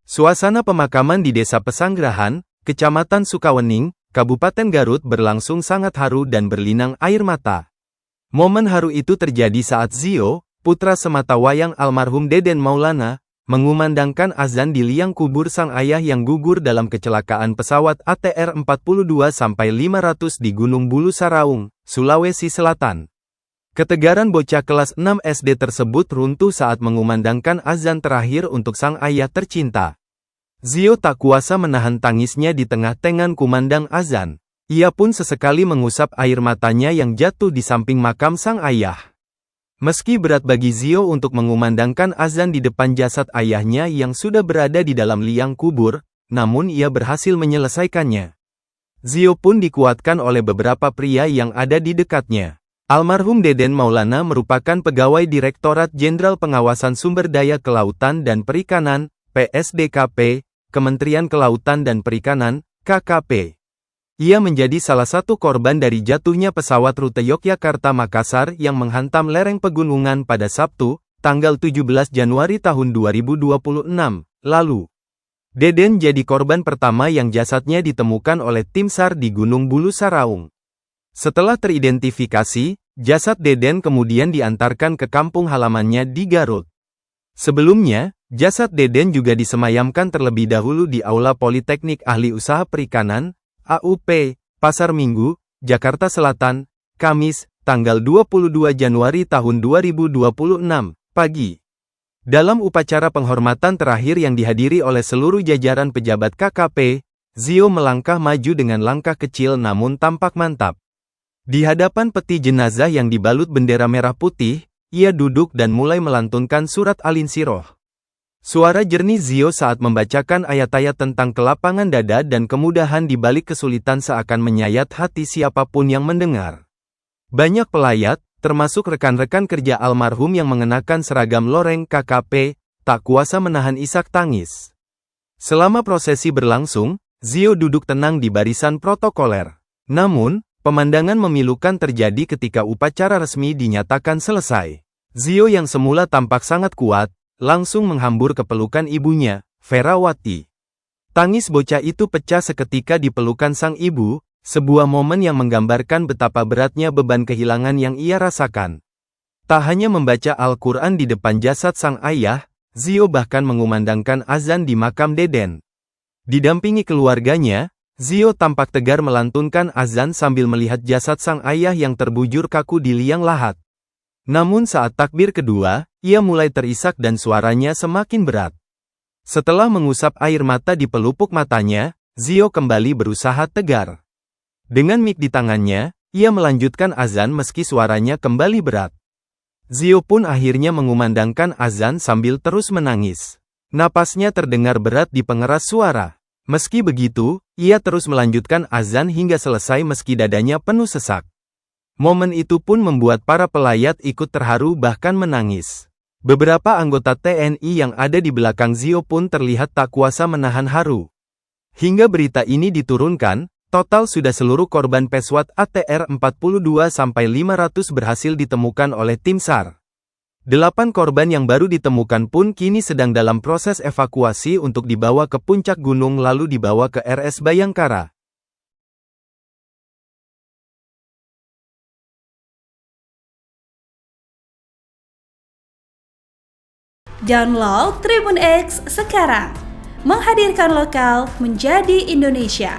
Suasana pemakaman di Desa Pesanggerahan, Kecamatan Sukawening, Kabupaten Garut berlangsung sangat haru dan berlinang air mata. Momen haru itu terjadi saat Zio, putra sematawayang almarhum Deden Maulana, mengumandangkan azan di liang kubur sang ayah yang gugur dalam kecelakaan pesawat ATR-42-500 di Gunung Bulu Saraung, Sulawesi Selatan. Ketegaran bocah kelas 6 SD tersebut runtuh saat mengumandangkan azan terakhir untuk sang ayah tercinta. Zio tak kuasa menahan tangisnya di tengah-tengah kumandang azan. Ia pun sesekali mengusap air matanya yang jatuh di samping makam sang ayah. Meski berat bagi Zio untuk mengumandangkan azan di depan jasad ayahnya yang sudah berada di dalam liang kubur, namun ia berhasil menyelesaikannya. Zio pun dikuatkan oleh beberapa pria yang ada di dekatnya. Almarhum Deden Maulana merupakan pegawai Direktorat Jenderal Pengawasan Sumber Daya Kelautan dan Perikanan, PSDKP, Kementerian Kelautan dan Perikanan, KKP. Ia menjadi salah satu korban dari jatuhnya pesawat rute Yogyakarta-Makassar yang menghantam lereng pegunungan pada Sabtu, tanggal 17 Januari tahun 2026, lalu. Deden jadi korban pertama yang jasadnya ditemukan oleh tim SAR di Gunung Bulu Saraung. Setelah teridentifikasi, jasad Deden kemudian diantarkan ke kampung halamannya di Garut. Sebelumnya, jasad Deden juga disemayamkan terlebih dahulu di Aula Politeknik Ahli Usaha Perikanan, AUP, Pasar Minggu, Jakarta Selatan, Kamis, tanggal 22 Januari tahun 2026, pagi. Dalam upacara penghormatan terakhir yang dihadiri oleh seluruh jajaran pejabat KKP, Zio melangkah maju dengan langkah kecil namun tampak mantap. Di hadapan peti jenazah yang dibalut bendera merah putih, ia duduk dan mulai melantunkan surat Al-Insyirah. Suara jernih Zio saat membacakan ayat-ayat tentang kelapangan dada dan kemudahan di balik kesulitan seakan menyayat hati siapapun yang mendengar. Banyak pelayat, termasuk rekan-rekan kerja almarhum yang mengenakan seragam loreng KKP, tak kuasa menahan isak tangis. Selama prosesi berlangsung, Zio duduk tenang di barisan protokoler. Namun, pemandangan memilukan terjadi ketika upacara resmi dinyatakan selesai. Zio yang semula tampak sangat kuat, langsung menghambur ke pelukan ibunya, Ferawati. Tangis bocah itu pecah seketika di pelukan sang ibu, sebuah momen yang menggambarkan betapa beratnya beban kehilangan yang ia rasakan. Tak hanya membaca Al-Quran di depan jasad sang ayah, Zio bahkan mengumandangkan azan di makam Deden. Didampingi keluarganya, Zio tampak tegar melantunkan azan sambil melihat jasad sang ayah yang terbujur kaku di liang lahat. Namun saat takbir kedua, ia mulai terisak dan suaranya semakin berat. Setelah mengusap air mata di pelupuk matanya, Zio kembali berusaha tegar. Dengan mik di tangannya, ia melanjutkan azan meski suaranya kembali berat. Zio pun akhirnya mengumandangkan azan sambil terus menangis. Napasnya terdengar berat di pengeras suara. Meski begitu, ia terus melanjutkan azan hingga selesai meski dadanya penuh sesak. Momen itu pun membuat para pelayat ikut terharu bahkan menangis. Beberapa anggota TNI yang ada di belakang Zio pun terlihat tak kuasa menahan haru. Hingga berita ini diturunkan, total sudah seluruh korban pesawat ATR-42-500 berhasil ditemukan oleh tim SAR. 8 korban yang baru ditemukan pun kini sedang dalam proses evakuasi untuk dibawa ke puncak gunung lalu dibawa ke RS Bayangkara. Download Tribun X sekarang, menghadirkan lokal menjadi Indonesia.